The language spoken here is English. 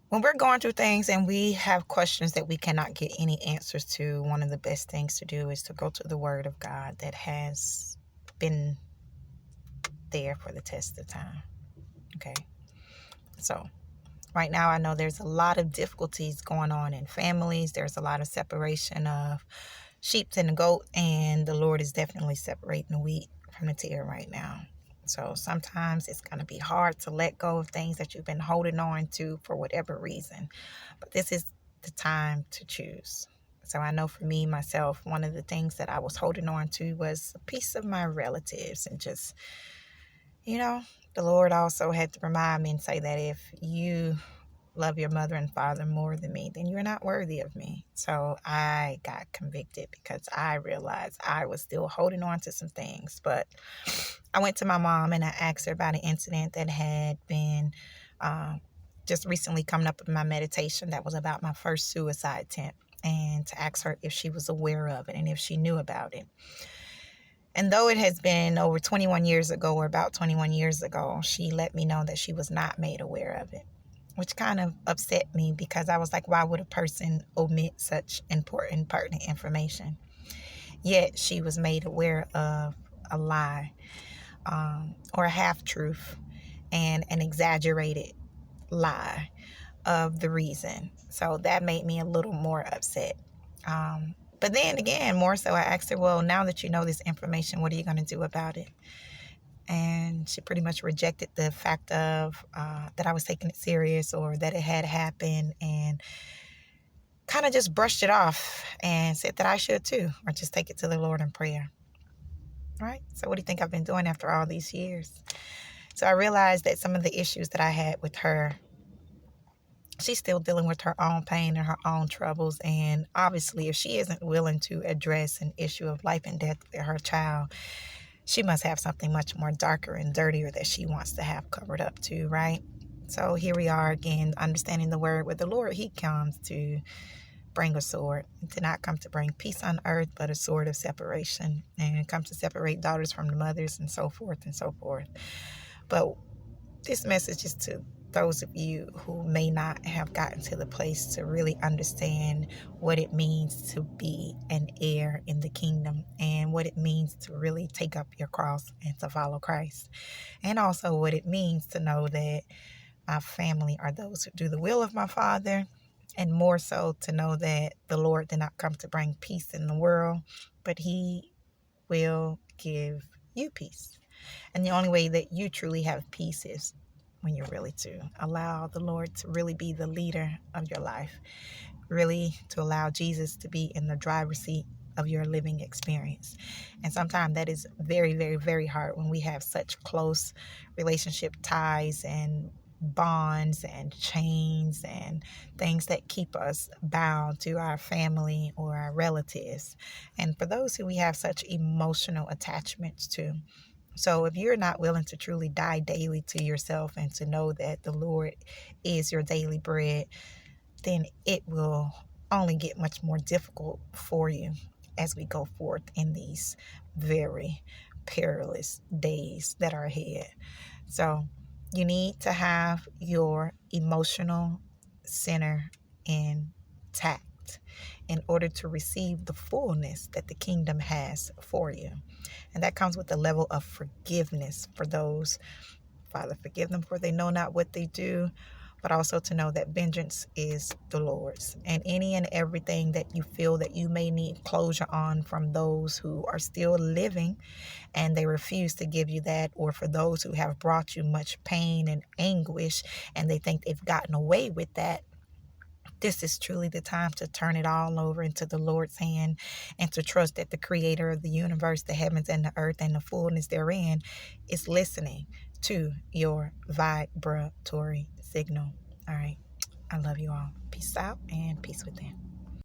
When we're going through things and we have questions that we cannot get any answers to, one of the best things to do is to go to the Word of God that has been there for the test of time. Okay. So right now, I know there's a lot of difficulties going on in families. There's a lot of separation of sheep and the goat, and the Lord is definitely separating the wheat from the tare right now. So sometimes it's going to be hard to let go of things that you've been holding on to for whatever reason. But this is the time to choose. So I know for me, myself, one of the things that I was holding on to was a piece of my relatives. And just, the Lord also had to remind me and say that if you love your mother and father more than me, then you're not worthy of me. So I got convicted because I realized I was still holding on to some things. But I went to my mom and I asked her about an incident that had been just recently coming up in my meditation that was about my first suicide attempt, and to ask her if she was aware of it and if she knew about it. And though it has been over 21 years ago, or about 21 years ago, she let me know that she was not made aware of it, which kind of upset me because I was like, why would a person omit such important, pertinent information? Yet she was made aware of a lie, or a half-truth, and an exaggerated lie of the reason. So that made me a little more upset. But then again, more so, I asked her, well, now that you know this information, what are you going to do about it? And she pretty much rejected the fact of that I was taking it serious or that it had happened, and kind of just brushed it off and said that I should too, or just take it to the Lord in prayer. All right. So what do you think I've been doing after all these years? So I realized that some of the issues that I had with her, she's still dealing with her own pain and her own troubles. And obviously, if she isn't willing to address an issue of life and death with her child, she must have something much more darker and dirtier that she wants to have covered up too, right? So here we are again, understanding the word with the Lord. He comes to bring a sword, to not come to bring peace on earth, but a sword of separation, and it comes to separate daughters from the mothers, and so forth and so forth. But this message is to those of you who may not have gotten to the place to really understand what it means to be an heir in the kingdom, and what it means to really take up your cross and to follow Christ, and also what it means to know that my family are those who do the will of my Father, and more so to know that the Lord did not come to bring peace in the world, but He will give you peace. And the only way that you truly have peace is when you're really to allow the Lord to really be the leader of your life, really to allow Jesus to be in the driver's seat of your living experience. And sometimes that is very, very, very hard when we have such close relationship ties and bonds and chains and things that keep us bound to our family or our relatives, and for those who we have such emotional attachments to. So if you're not willing to truly die daily to yourself and to know that the Lord is your daily bread, then it will only get much more difficult for you as we go forth in these very perilous days that are ahead. So you need to have your emotional center intact in order to receive the fullness that the kingdom has for you. And that comes with a level of forgiveness for those. Father, forgive them, for they know not what they do. But also to know that vengeance is the Lord's. And any and everything that you feel that you may need closure on from those who are still living and they refuse to give you that, or for those who have brought you much pain and anguish and they think they've gotten away with that, this is truly the time to turn it all over into the Lord's hand, and to trust that the creator of the universe, the heavens and the earth and the fullness therein, is listening to your vibratory signal. All right. I love you all. Peace out and peace within.